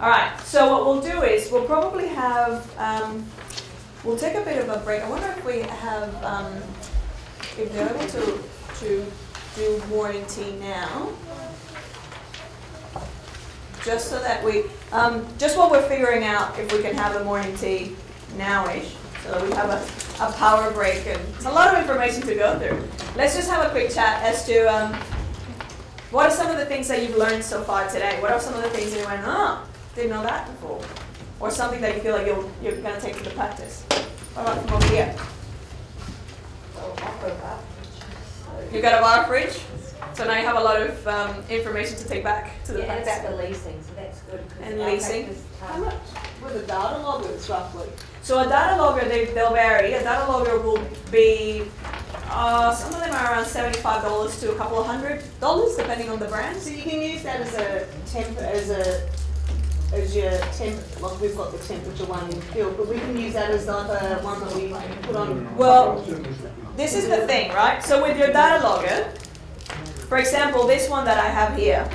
All right, so what we'll do is we'll probably have, we'll take a bit of a break. I wonder if we have, if they're able to do morning tea now. Just so that we, just while we're figuring out if we can have the morning tea now-ish, so that we have a power break, and it's a lot of information to go through. Let's just have a quick chat as to what are some of the things that you've learned so far today? What are some of the things that you went, oh, didn't know that before? Or something that you feel like you're going to take to the practice? What about from over here? You got a bar fridge? So now you have a lot of information to take back to the practice. And about the leasing, so that's good. And leasing. How much with a data logger roughly? So a data logger, they'll vary. A data logger will be, some of them are around $75 to a couple of $100, depending on the brand. So you can use that as a temp, as your temp. Like we've got the temperature one in field, but we can use that as like a one that we put on. Well, this is the thing, right? So with your data logger, for example, this one that I have here,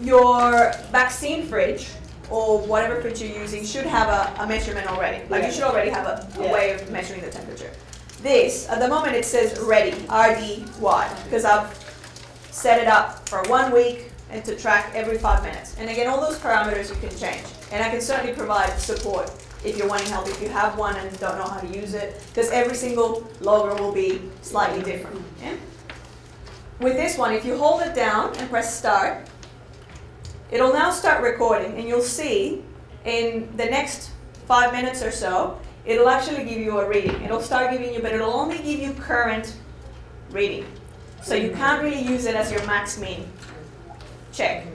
your vaccine fridge or whatever fridge you're using should have a measurement already. Like you should already have a way of measuring the temperature. This, at the moment it says ready, R-D-Y, because I've set it up for 1 week and to track every 5 minutes. And again, all those parameters you can change. And I can certainly provide support if you're wanting help, if you have one and don't know how to use it, because every single logger will be slightly different. Yeah? With this one, if you hold it down and press start, it'll now start recording, and you'll see in the next 5 minutes or so, it'll actually give you a reading. It'll start giving you, but it'll only give you current reading. So you can't really use it as your max mean check.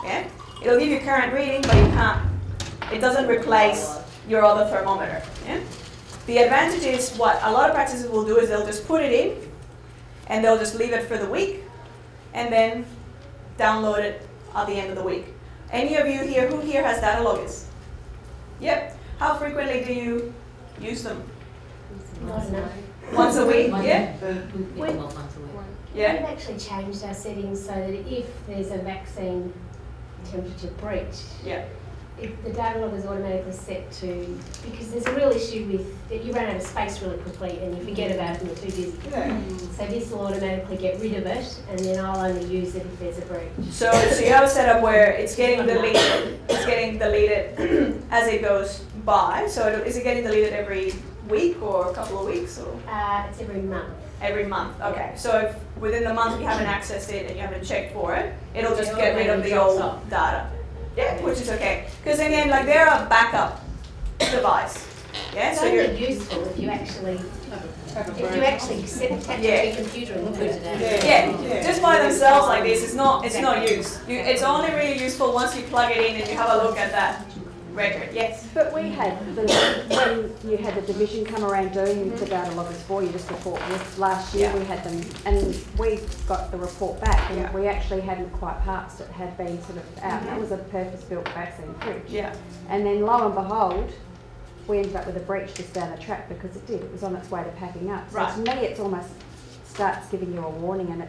Yeah? It'll give you current reading, but you can't, it doesn't replace your other thermometer. Yeah? The advantage is what a lot of practices will do is they'll just put it in, and they'll just leave it for the week, and then download it at the end of the week. Any of you here, who here has data loggers? Yep. How frequently do you use them? Once a week, yeah? Yeah. We've actually changed our settings so that if there's a vaccine temperature breach, yeah, the data log is automatically set to, because there's a real issue with that you run out of space really quickly and you forget about it and you're too busy. Yeah. So this will automatically get rid of it, and then I'll only use it if there's a breach. So you have a setup where it's getting deleted. It's getting deleted as it goes by. So is it getting deleted every week or a couple of weeks? Or? It's every month. Every month. Okay. So if within the month you haven't accessed it and you haven't checked for it, it'll just get rid of the old data. Yeah, which is okay. Because again, like they're a backup device. Yeah, it's so only useful if you actually set it to your computer and put it out. Yeah, just by themselves like this, it's not use. It's only really useful once you plug it in and you have a look at that record. Yes. But we had when you had the division come around doing the data loggers for you just before this last year, we had them, and we got the report back, and we actually hadn't quite passed. It had been sort of out. That was a purpose-built vaccine fridge. Yeah. And then lo and behold, we ended up with a breach just down the track because it did. It was on its way to packing up. So to me, it's almost starts giving you a warning, and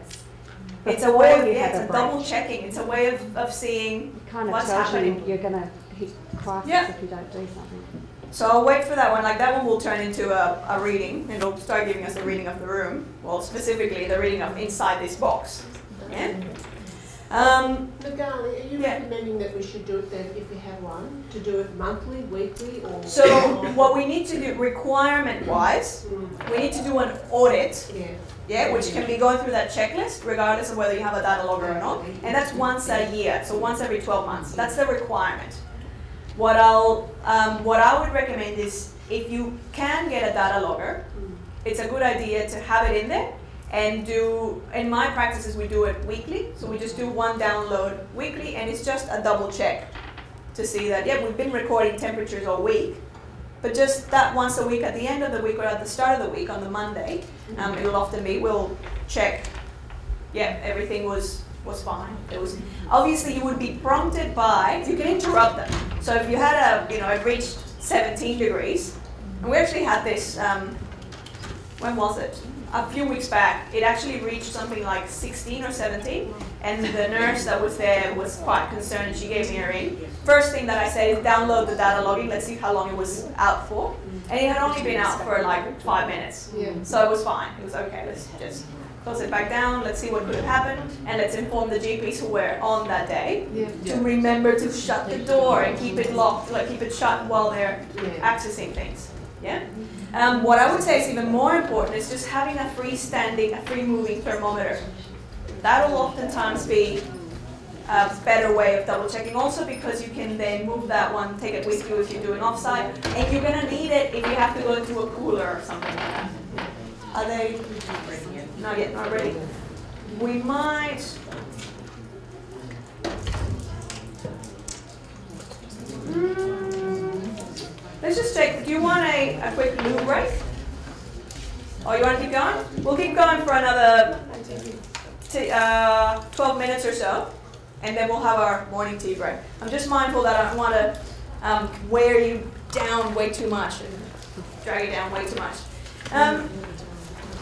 it's a way of it's a double checking. It's a way of seeing kind of what's tells happening. You're going to hit crisis if you don't do something. So I'll wait for that one. Like that one will turn into a reading, and it'll start giving us a reading of the room. Well, specifically the reading of inside this box. Yeah. Magali, are you recommending that we should do it then, if we have one, to do it monthly, weekly, or? So what we need to do, requirement-wise, we need to do an audit. Yeah, which can be going through that checklist, regardless of whether you have a data logger or not. And that's once a year, so once every 12 months. That's the requirement. What I would recommend is, if you can get a data logger, it's a good idea to have it in there and do, in my practices we do it weekly, so we just do one download weekly, and it's just a double check to see that, we've been recording temperatures all week, but just that once a week at the end of the week or at the start of the week on the Monday, it'll often be, we'll check, everything was fine. It was, obviously you would be prompted by, you can interrupt them. So if you had it reached 17 degrees, and we actually had this, when was it? a few weeks back, it actually reached something like 16 or 17, and the nurse that was there was quite concerned, and she gave me a ring. First thing that I said is download the data logging, let's see how long it was out for. And it had only been out for like 5 minutes. So it was fine, it was okay, let's just close it back down, let's see what could have happened, and let's inform the GPs who were on that day to remember to shut the door and keep it locked, like keep it shut while they're accessing things. Yeah. What I would say is even more important is just having a freestanding, a free-moving thermometer. That will oftentimes be a better way of double checking. Also because you can then move that one, take it with you if you're doing offsite, and you're gonna need it if you have to go into a cooler or something like that. Are they not yet? Not ready? We might. Let's just check. Do you want a quick loo break? Or you want to keep going? We'll keep going for another 12 minutes or so, and then we'll have our morning tea break. I'm just mindful that I don't want to wear you down way too much and drag you down way too much.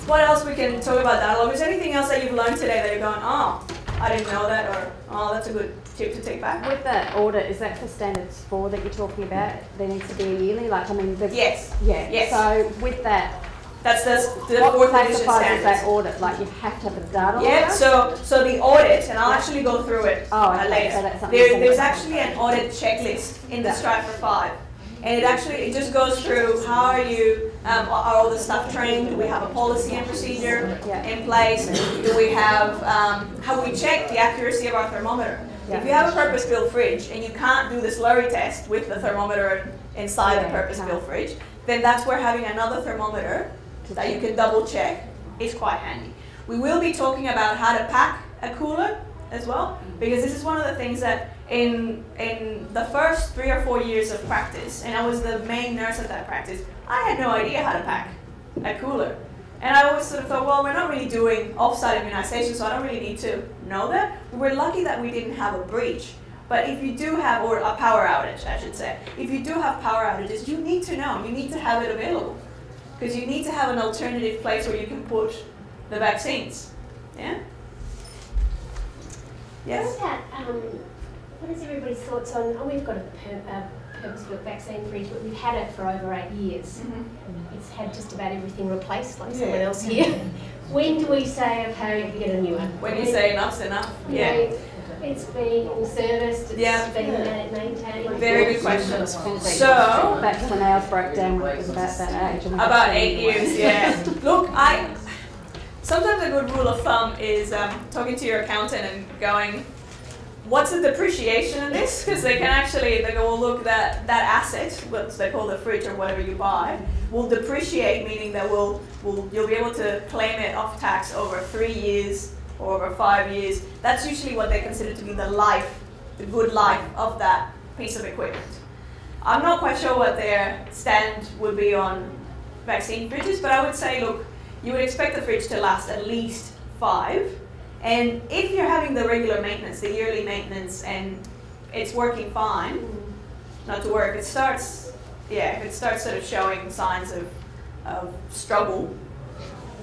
What else we can talk about dialogue? Is there anything else that you've learned today that you're going, oh, I didn't know that, or oh, that's a good tip to take back? With that audit, is that for standards 4 that you're talking about? There needs to be a yearly, like, I mean, yes. Yeah. Yes. So with that, that's the what 4th edition classifies standards. as that audit? Like, you have to have a data Yeah, audit? so the audit, and I'll actually go through it okay, later. so that's something There's actually an audit checklist in the Strive for 5. And it just goes through how are you, are all the staff trained? Do we have a policy and procedure in place? Do we have we check the accuracy of our thermometer? If you have a purpose-built fridge and you can't do the slurry test with the thermometer inside the purpose-built fridge, then that's where having another thermometer that you can double check is quite handy. We will be talking about how to pack a cooler as well, because this is one of the things that in the first 3 or 4 years of practice, and I was the main nurse at that practice, I had no idea how to pack a cooler. And I always sort of thought, well, we're not really doing off-site immunization, so I don't really need to know that. We're lucky that we didn't have a breach. But if you do have, or a power outage, I should say, if you do have power outages, you need to know, you need to have it available. Because you need to have an alternative place where you can put the vaccines. Yeah? Yes? What is everybody's thoughts on, we've got a purpose-built vaccine fridge, but we've had it for over 8 years. It's had just about everything replaced, like someone else here. When do we say, okay, we get a new one? When you say enough's enough, yeah. It's been serviced, it's been maintained. Very good question. So, back when ours broke down, it was about that age. About 8 years, yeah. Look, sometimes a good rule of thumb is talking to your accountant and going, what's the depreciation in this? Because they go, well, look, that asset, what they call the fridge or whatever you buy, will depreciate, meaning that you'll be able to claim it off tax over 3 years or over 5 years. That's usually what they consider to be the good life of that piece of equipment. I'm not quite sure what their stand would be on vaccine fridges, but I would say, look, you would expect the fridge to last at least 5. And if you're having the regular maintenance, the yearly maintenance, and it's working fine, not to work, if it starts sort of showing signs of struggle,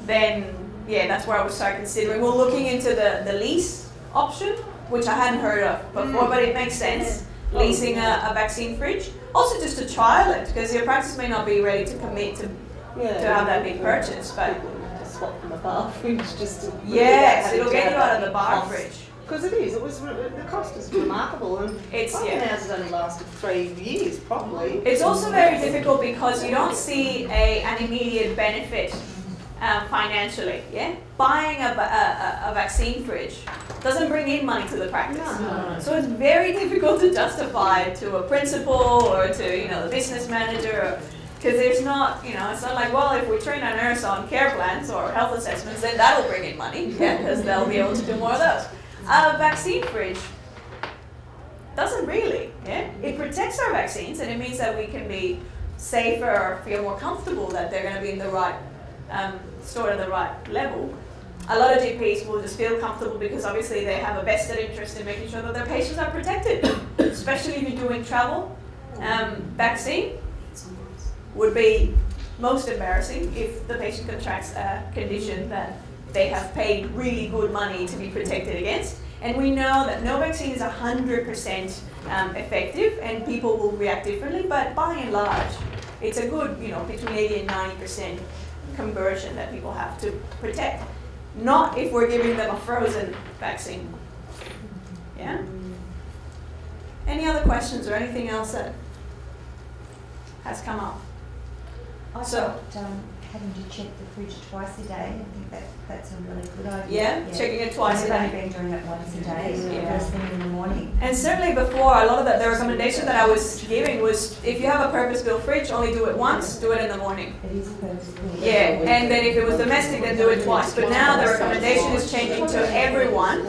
then that's where I would start considering. We're looking into the lease option, which I hadn't heard of before, but it makes sense, leasing a vaccine fridge. Also just to trial it, because your practice may not be ready to commit to have that be purchased, but swap from a bar fridge just to it'll get you out of the bar fridge. Because the cost is remarkable, and ours has only lasted 3 years probably. It's also very difficult because you don't see an immediate benefit financially. Yeah, buying a vaccine fridge doesn't bring in money to the practice, so it's very difficult to justify to a principal or to the business manager. Because there's not, it's not like, well, if we train a nurse on care plans or health assessments, then that'll bring in money, because they'll be able to do more of those. A vaccine fridge doesn't really, It protects our vaccines, and it means that we can be safer or feel more comfortable that they're going to be in the right, stored at the right level. A lot of GPs will just feel comfortable because obviously they have a vested interest in making sure that their patients are protected, especially if you're doing travel. Vaccine would be most embarrassing if the patient contracts a condition that they have paid really good money to be protected against. And we know that no vaccine is 100% effective, and people will react differently, but by and large, it's a good, between 80 and 90% conversion that people have to protect. Not if we're giving them a frozen vaccine. Yeah? Any other questions or anything else that has come up? I thought having to check the fridge twice a day, I think that's a really good idea. Yeah, checking it twice a day. I've only been doing it once a day, first thing in the morning. And certainly before, a lot of the recommendation that I was giving was, if you have a purpose-built fridge, only do it once, do it in the morning. It is purpose-built. Yeah, and then if it was domestic, then do it twice. But now the recommendation is changing to everyone,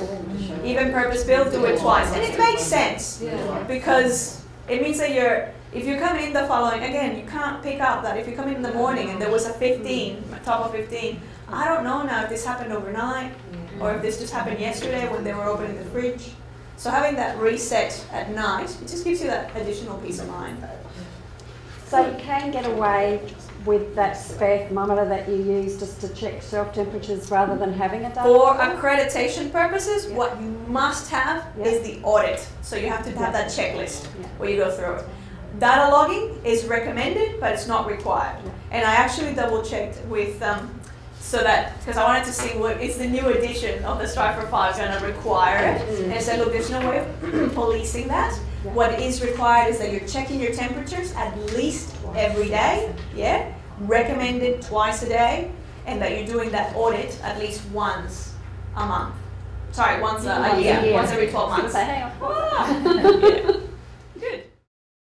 even purpose-built, do it twice. And it makes sense, because it means that if you come in the following, again, you can't pick up that if you come in the morning and there was a 15, top of 15, I don't know now if this happened overnight or if this just happened yesterday when they were opening the fridge. So having that reset at night, it just gives you that additional peace of mind. So you can get away with that spare thermometer that you use just to check shelf temperatures rather than having a data. For accreditation purposes, what you must have is the audit. So you have to have that checklist where you go through it. Data logging is recommended, but it's not required. And I actually double checked with, because I wanted to see what is the new edition of the Striker 5 going to require it. And I said, look, there's no way of policing that. What is required is that you're checking your temperatures at least every day, recommended twice a day, and that you're doing that audit at least once a month. Sorry, once a year, once every 12 months. Hang on.